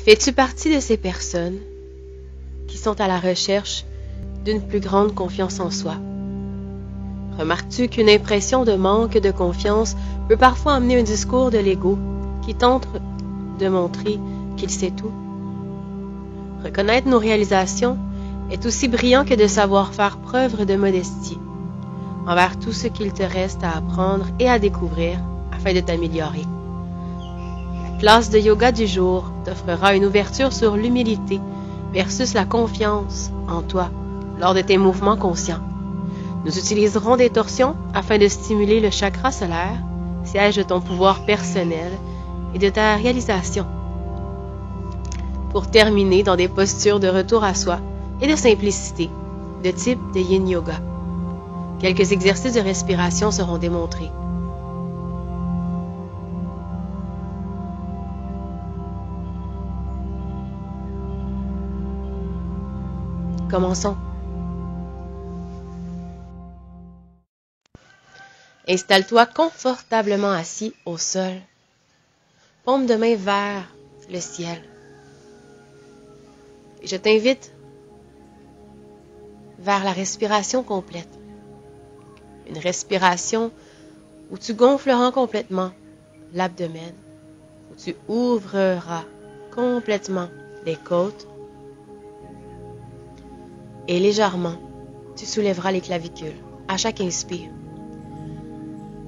Fais-tu partie de ces personnes qui sont à la recherche d'une plus grande confiance en soi? Remarques-tu qu'une impression de manque de confiance peut parfois amener un discours de l'ego qui tente de montrer qu'il sait tout? Reconnaître nos réalisations est aussi brillant que de savoir faire preuve de modestie envers tout ce qu'il te reste à apprendre et à découvrir afin de t'améliorer. La classe de yoga du jour t'offrira une ouverture sur l'humilité versus la confiance en toi lors de tes mouvements conscients. Nous utiliserons des torsions afin de stimuler le chakra solaire, siège de ton pouvoir personnel et de ta réalisation. Pour terminer dans des postures de retour à soi et de simplicité, de type de Yin Yoga. Quelques exercices de respiration seront démontrés. Commençons. Installe-toi confortablement assis au sol. Paume de main vers le ciel. Et je t'invite vers la respiration complète. Une respiration où tu gonfleras complètement l'abdomen, où tu ouvriras complètement les côtes et légèrement, tu soulèveras les clavicules à chaque inspire.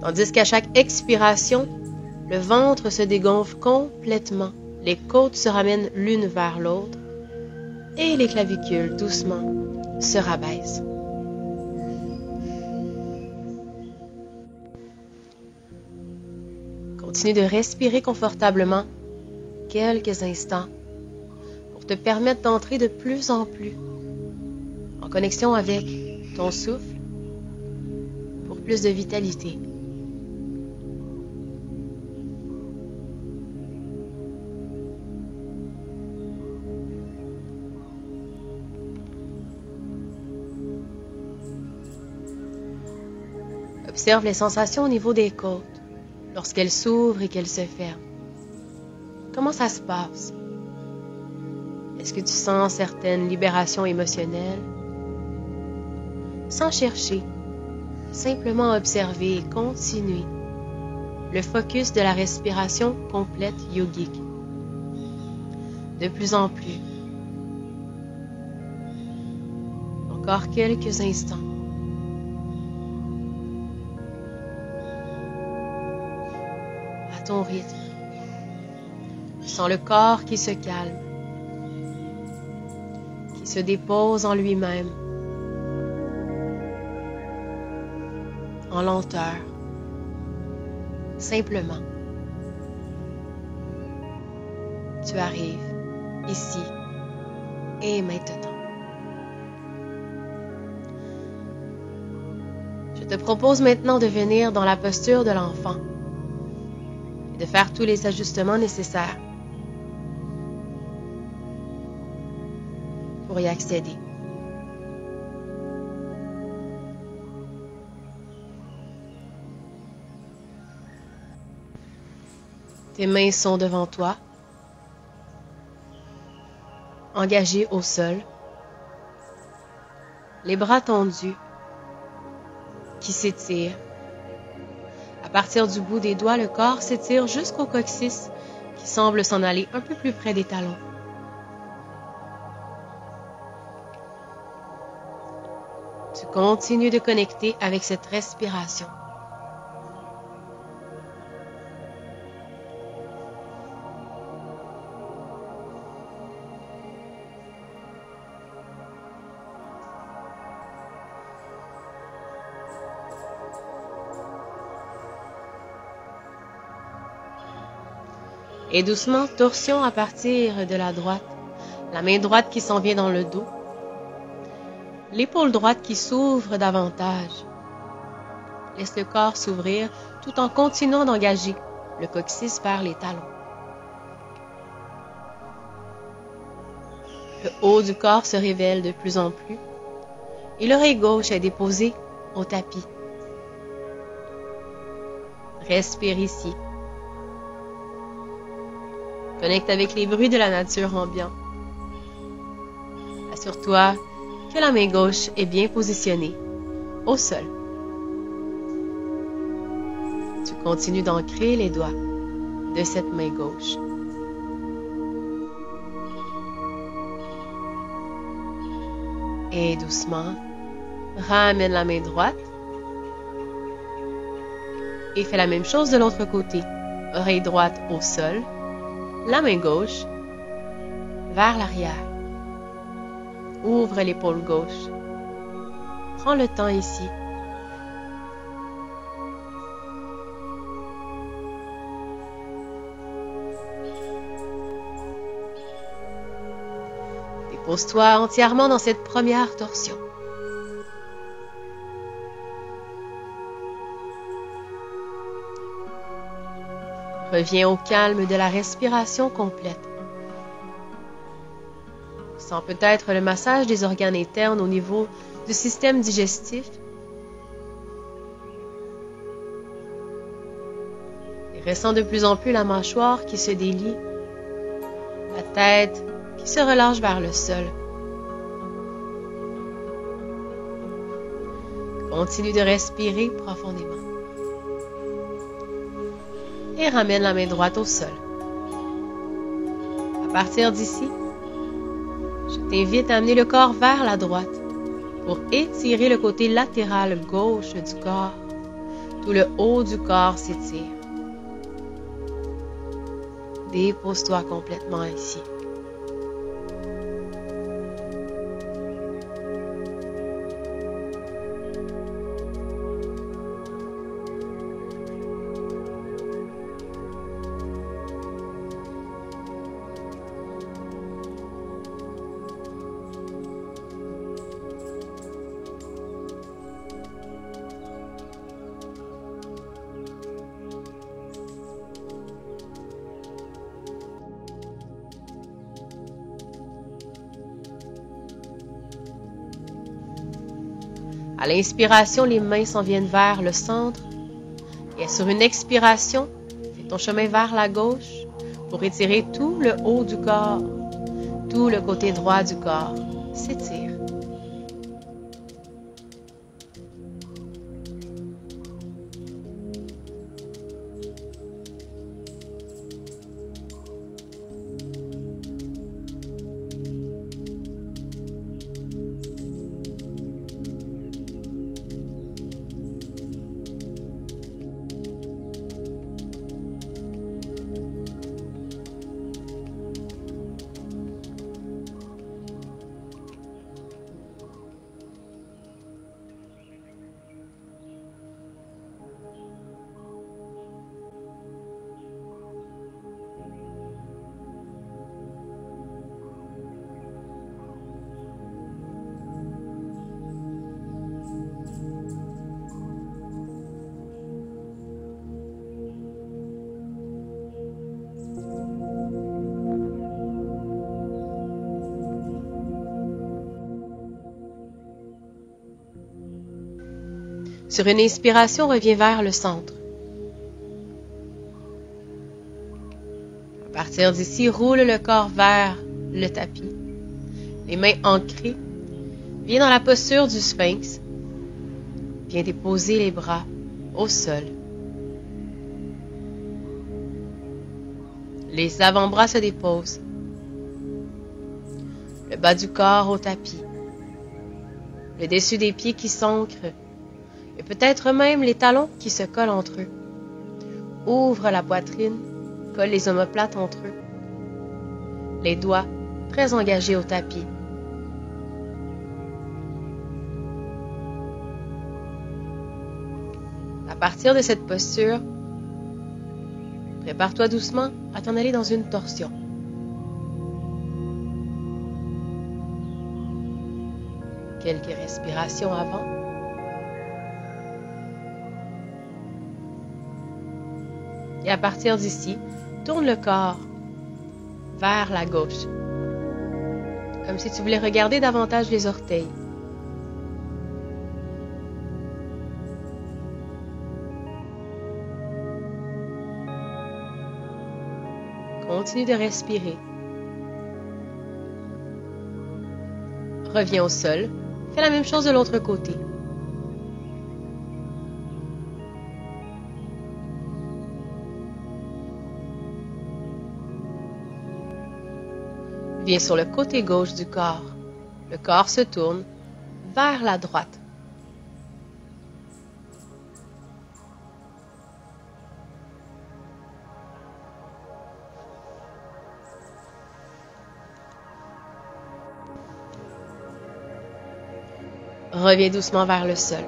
Tandis qu'à chaque expiration, le ventre se dégonfle complètement, les côtes se ramènent l'une vers l'autre et les clavicules doucement se rabaissent. Continue de respirer confortablement quelques instants pour te permettre d'entrer de plus en plus en connexion avec ton souffle pour plus de vitalité. Observe les sensations au niveau des côtes lorsqu'elles s'ouvrent et qu'elles se ferment. Comment ça se passe? Est-ce que tu sens certaines libérations émotionnelles? Sans chercher, simplement observer et continuer le focus de la respiration complète yogique. De plus en plus. Encore quelques instants. À ton rythme. Sens le corps qui se calme, qui se dépose en lui-même, en lenteur, simplement. Tu arrives ici et maintenant. Je te propose maintenant de venir dans la posture de l'enfant et de faire tous les ajustements nécessaires pour y accéder. Tes mains sont devant toi, engagées au sol, les bras tendus, qui s'étirent. À partir du bout des doigts, le corps s'étire jusqu'au coccyx, qui semble s'en aller un peu plus près des talons. Tu continues de connecter avec cette respiration. Et doucement, torsion à partir de la droite, la main droite qui s'en vient dans le dos, l'épaule droite qui s'ouvre davantage. Laisse le corps s'ouvrir tout en continuant d'engager le coccyx vers les talons. Le haut du corps se révèle de plus en plus et l'oreille gauche est déposée au tapis. Respire ici. Connecte avec les bruits de la nature ambiante. Assure-toi que la main gauche est bien positionnée au sol. Tu continues d'ancrer les doigts de cette main gauche. Et doucement, ramène la main droite. Et fais la même chose de l'autre côté. Oreille droite au sol, la main gauche vers l'arrière. Ouvre l'épaule gauche. Prends le temps ici. Dépose-toi entièrement dans cette première torsion. Reviens au calme de la respiration complète. Sens peut-être le massage des organes internes au niveau du système digestif. Et ressens de plus en plus la mâchoire qui se délie, la tête qui se relâche vers le sol. Continue de respirer profondément. Et ramène la main droite au sol. À partir d'ici, je t'invite à amener le corps vers la droite pour étirer le côté latéral gauche du corps. Tout le haut du corps s'étire. Dépose-toi complètement ici. À l'inspiration, les mains s'en viennent vers le centre. Et sur une expiration, fais ton chemin vers la gauche pour étirer tout le haut du corps. Tout le côté droit du corps s'étire. Sur une inspiration, reviens vers le centre. À partir d'ici, roule le corps vers le tapis. Les mains ancrées. Viens dans la posture du sphinx. Viens déposer les bras au sol. Les avant-bras se déposent. Le bas du corps au tapis. Le dessus des pieds qui s'ancre. Et peut-être même les talons qui se collent entre eux. Ouvre la poitrine, colle les omoplates entre eux. Les doigts très engagés au tapis. À partir de cette posture, prépare-toi doucement à t'en aller dans une torsion. Quelques respirations avant. Et à partir d'ici, tourne le corps vers la gauche. Comme si tu voulais regarder davantage les orteils. Continue de respirer. Reviens au sol. Fais la même chose de l'autre côté. Viens sur le côté gauche du corps. Le corps se tourne vers la droite. Reviens doucement vers le sol.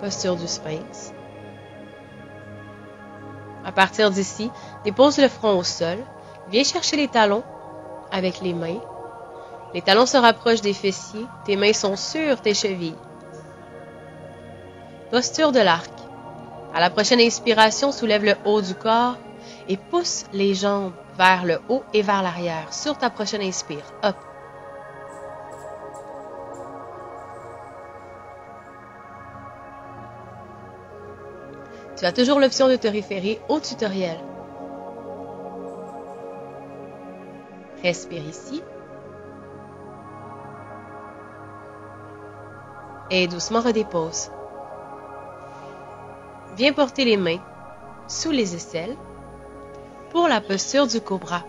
Posture du sphinx. À partir d'ici, dépose le front au sol. Viens chercher les talons avec les mains. Les talons se rapprochent des fessiers. Tes mains sont sur tes chevilles. Posture de l'arc. À la prochaine inspiration, soulève le haut du corps et pousse les jambes vers le haut et vers l'arrière. Sur ta prochaine inspire. Hop. Tu as toujours l'option de te référer au tutoriel. Respire ici. Et doucement redépose. Viens porter les mains sous les aisselles pour la posture du cobra.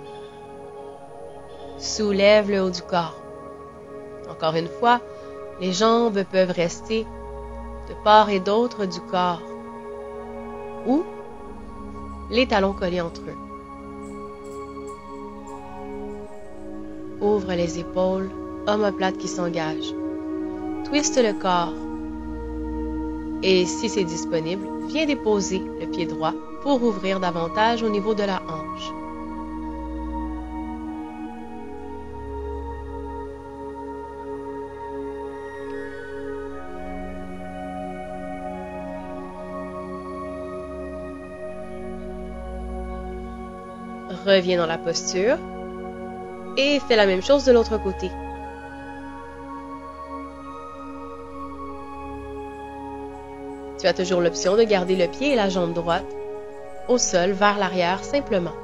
Soulève le haut du corps. Encore une fois, les jambes peuvent rester de part et d'autre du corps ou les talons collés entre eux. Ouvre les épaules, omoplate qui s'engage. Twiste le corps. Et si c'est disponible, viens déposer le pied droit pour ouvrir davantage au niveau de la hanche. Reviens dans la posture et fais la même chose de l'autre côté. Tu as toujours l'option de garder le pied et la jambe droite au sol vers l'arrière simplement.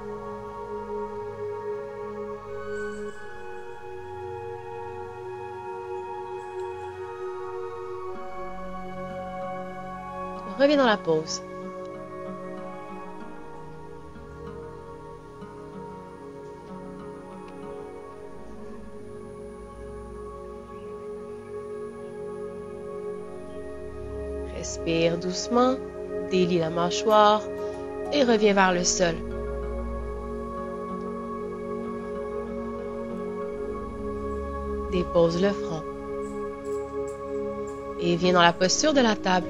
Reviens dans la pose. Respire doucement, délie la mâchoire et reviens vers le sol. Dépose le front. Et viens dans la posture de la table.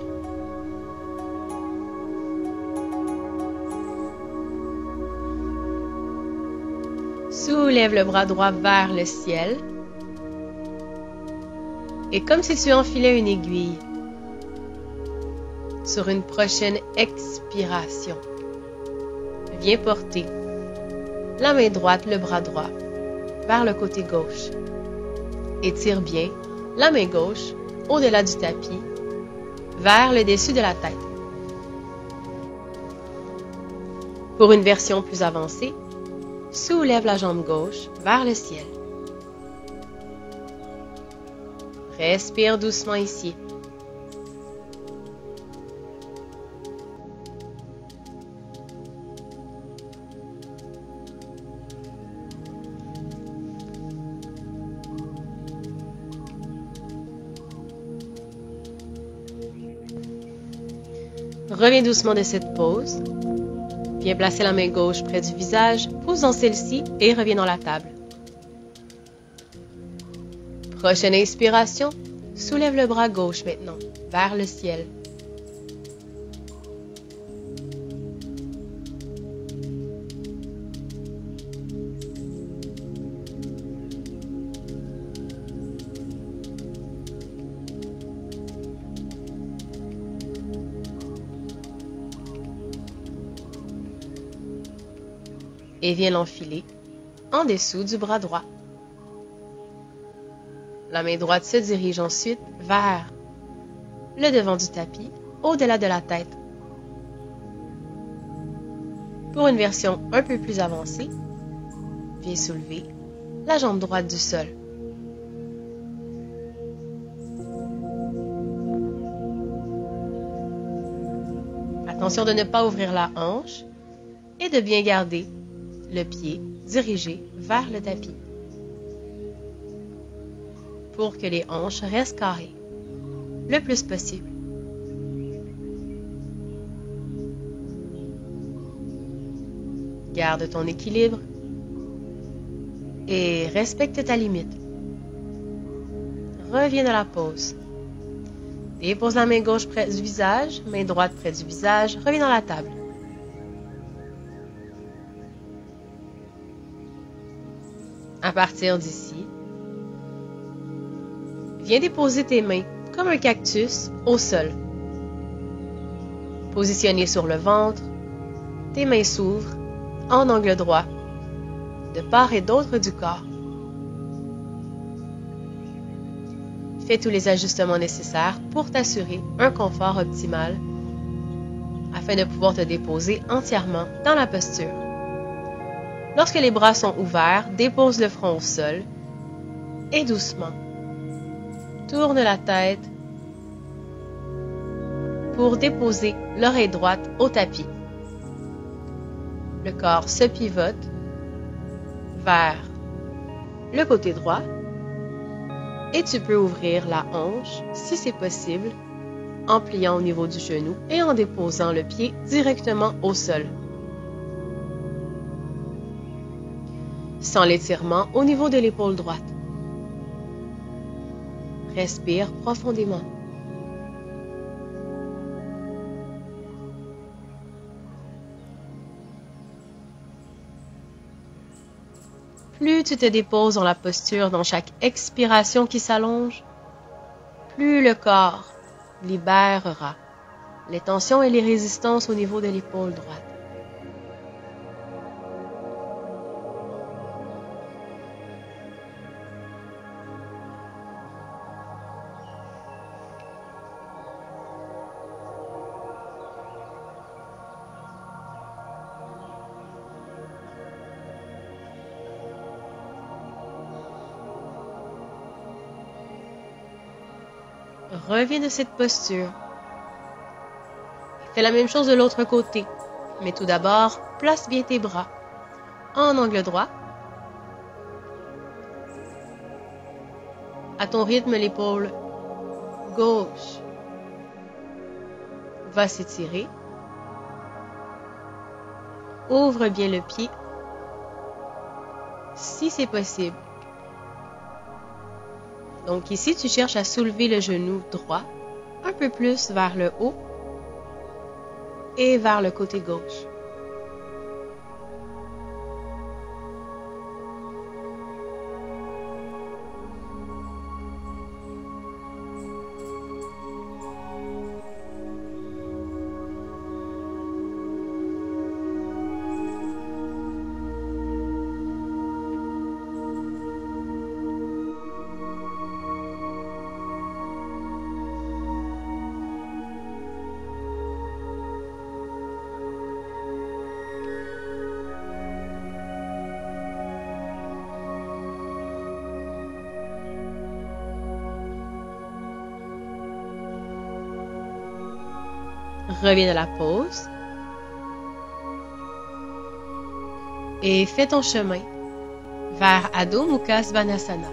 Soulève le bras droit vers le ciel. Et comme si tu enfilais une aiguille, sur une prochaine expiration, viens porter la main droite, le bras droit, vers le côté gauche. Étire bien la main gauche au-delà du tapis, vers le dessus de la tête. Pour une version plus avancée, soulève la jambe gauche vers le ciel. Respire doucement ici. Reviens doucement de cette pause. Viens placer la main gauche près du visage, pose dans celle-ci et reviens dans la table. Prochaine inspiration, soulève le bras gauche maintenant, vers le ciel. Et viens l'enfiler en dessous du bras droit. La main droite se dirige ensuite vers le devant du tapis, au-delà de la tête. Pour une version un peu plus avancée, viens soulever la jambe droite du sol. Attention de ne pas ouvrir la hanche et de bien garder le pied dirigé vers le tapis pour que les hanches restent carrées le plus possible. Garde ton équilibre et respecte ta limite. Reviens à la pause. Dépose la main gauche près du visage, main droite près du visage, reviens dans la table. À partir d'ici, viens déposer tes mains comme un cactus au sol. Positionnées sur le ventre, tes mains s'ouvrent en angle droit, de part et d'autre du corps. Fais tous les ajustements nécessaires pour t'assurer un confort optimal afin de pouvoir te déposer entièrement dans la posture. Lorsque les bras sont ouverts, dépose le front au sol et doucement, tourne la tête pour déposer l'oreille droite au tapis. Le corps se pivote vers le côté droit et tu peux ouvrir la hanche si c'est possible en pliant au niveau du genou et en déposant le pied directement au sol. Sans l'étirement au niveau de l'épaule droite. Respire profondément. Plus tu te déposes dans la posture dans chaque expiration qui s'allonge, plus le corps libérera les tensions et les résistances au niveau de l'épaule droite. Reviens de cette posture. Fais la même chose de l'autre côté. Mais tout d'abord, place bien tes bras en angle droit. À ton rythme, l'épaule gauche va s'étirer. Ouvre bien le pied si c'est possible. Donc ici, tu cherches à soulever le genou droit un peu plus vers le haut et vers le côté gauche. Reviens à la pause et fais ton chemin vers Adho Mukha Svanasana.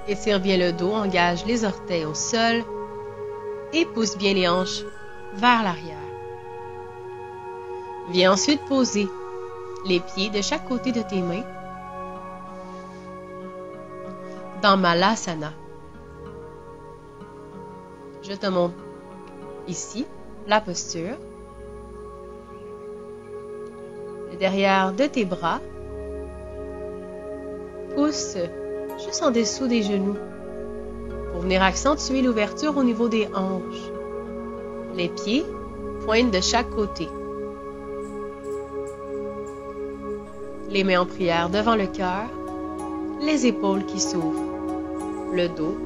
Étire bien le dos, engage les orteils au sol et pousse bien les hanches vers l'arrière. Viens ensuite poser les pieds de chaque côté de tes mains dans Malasana. Je te montre ici la posture. Le derrière de tes bras pousse juste en dessous des genoux pour venir accentuer l'ouverture au niveau des hanches. Les pieds pointent de chaque côté. Les mains en prière devant le cœur, les épaules qui s'ouvrent, le dos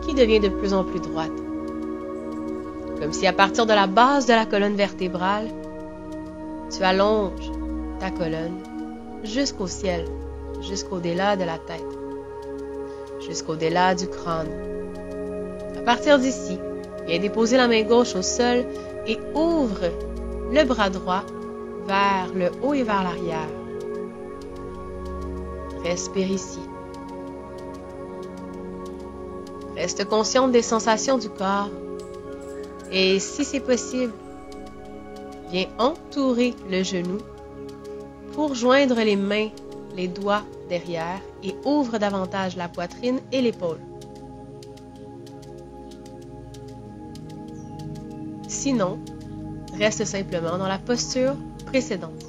qui devient de plus en plus droite. Comme si à partir de la base de la colonne vertébrale, tu allonges ta colonne jusqu'au ciel, jusqu'au-delà de la tête, jusqu'au-delà du crâne. À partir d'ici, viens déposer la main gauche au sol et ouvre le bras droit vers le haut et vers l'arrière. Respire ici. Reste consciente des sensations du corps et si c'est possible, viens entourer le genou pour joindre les mains, les doigts derrière et ouvre davantage la poitrine et l'épaule. Sinon, reste simplement dans la posture précédente.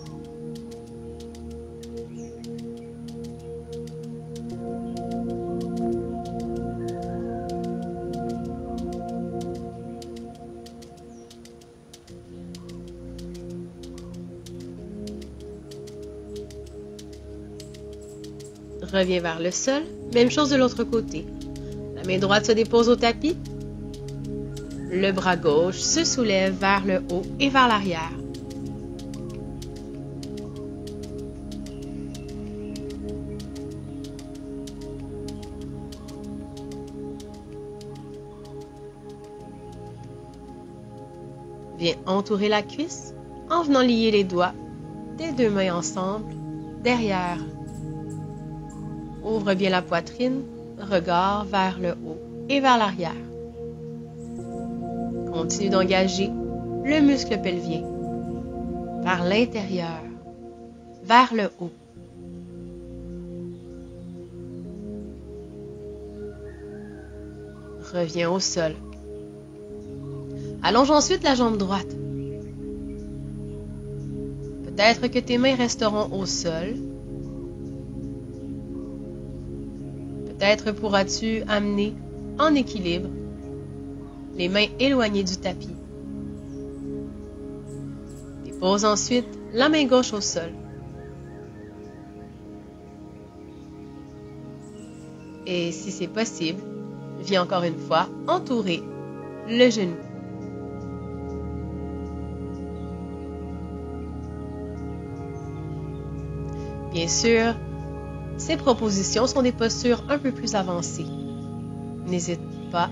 Reviens vers le sol, même chose de l'autre côté. La main droite se dépose au tapis. Le bras gauche se soulève vers le haut et vers l'arrière. Viens entourer la cuisse en venant lier les doigts des deux mains ensemble, derrière. Ouvre bien la poitrine, regard vers le haut et vers l'arrière. Continue d'engager le muscle pelvien vers l'intérieur, vers le haut. Reviens au sol. Allonge ensuite la jambe droite. Peut-être que tes mains resteront au sol. Peut-être pourras-tu amener en équilibre les mains éloignées du tapis. Dépose ensuite la main gauche au sol. Et si c'est possible, viens encore une fois entourer le genou. Bien sûr, ces propositions sont des postures un peu plus avancées. N'hésite pas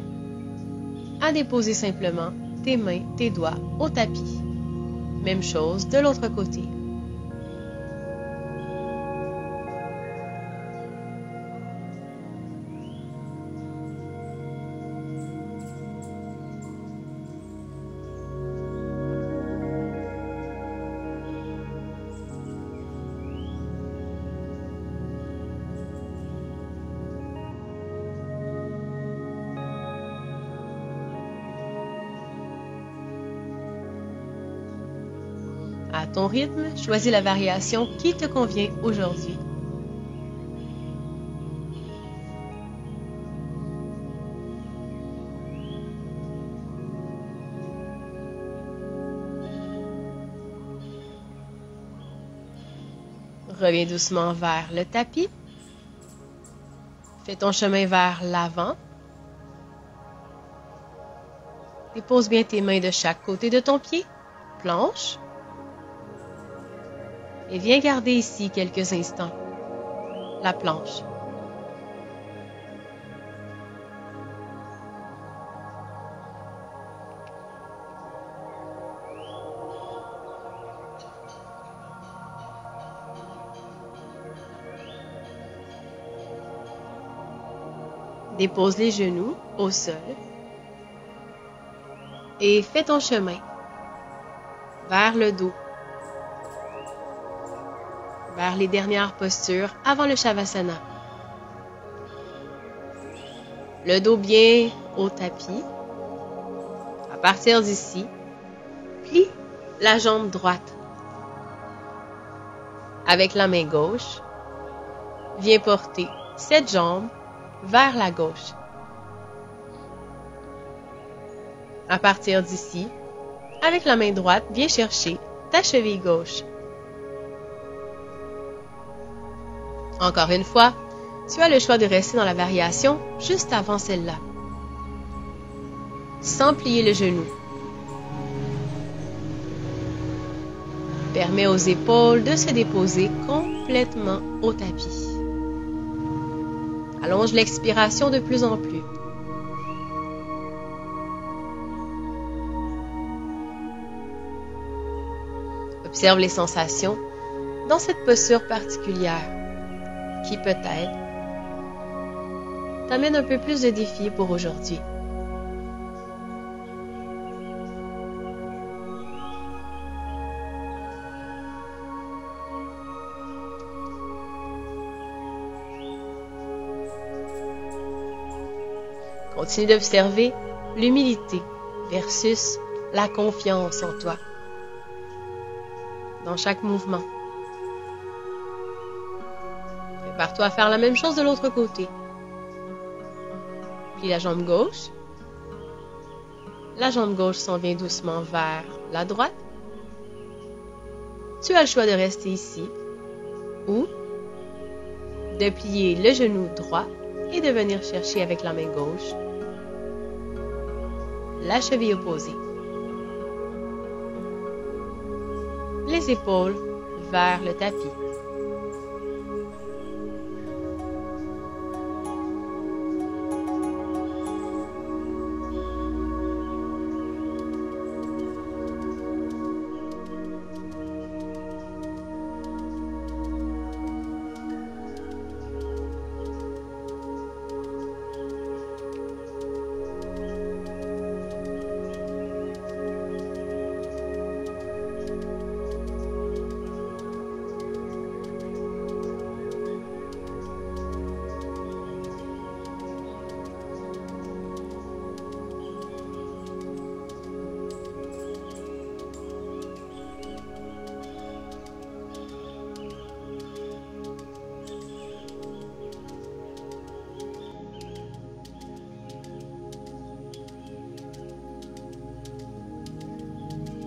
à déposer simplement tes mains, tes doigts au tapis. Même chose de l'autre côté. À ton rythme, choisis la variation qui te convient aujourd'hui. Reviens doucement vers le tapis. Fais ton chemin vers l'avant. Dépose bien tes mains de chaque côté de ton pied, planche. Et viens garder ici quelques instants la planche. Dépose les genoux au sol et fais ton chemin vers le dos, vers les dernières postures avant le Shavasana. Le dos bien au tapis. À partir d'ici, plie la jambe droite. Avec la main gauche, viens porter cette jambe vers la gauche. À partir d'ici, avec la main droite, viens chercher ta cheville gauche. Encore une fois, tu as le choix de rester dans la variation juste avant celle-là, sans plier le genou. Permets aux épaules de se déposer complètement au tapis. Allonge l'expiration de plus en plus. Observe les sensations dans cette posture particulière qui peut-être t'amène un peu plus de défis pour aujourd'hui. Continue d'observer l'humilité versus la confiance en toi dans chaque mouvement. Prépare-toi à faire la même chose de l'autre côté. Plie la jambe gauche. La jambe gauche s'en vient doucement vers la droite. Tu as le choix de rester ici ou de plier le genou droit et de venir chercher avec la main gauche la cheville opposée. Les épaules vers le tapis.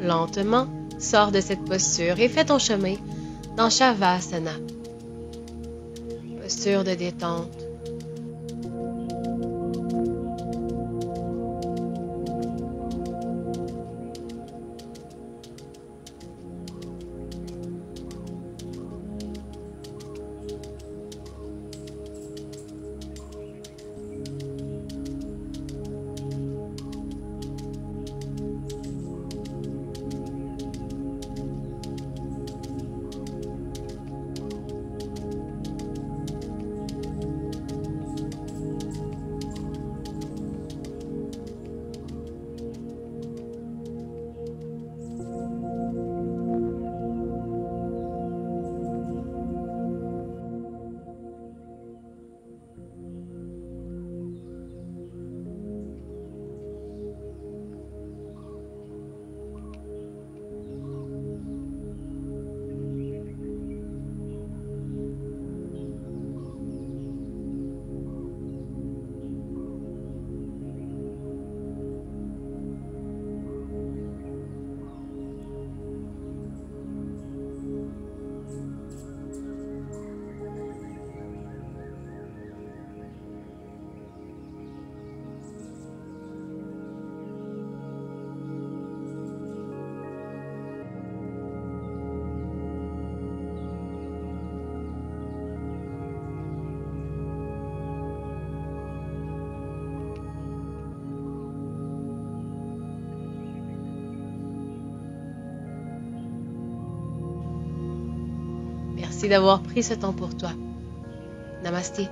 Lentement, sors de cette posture et fais ton chemin dans Shavasana. Posture de détente. Merci d'avoir pris ce temps pour toi. Namasté.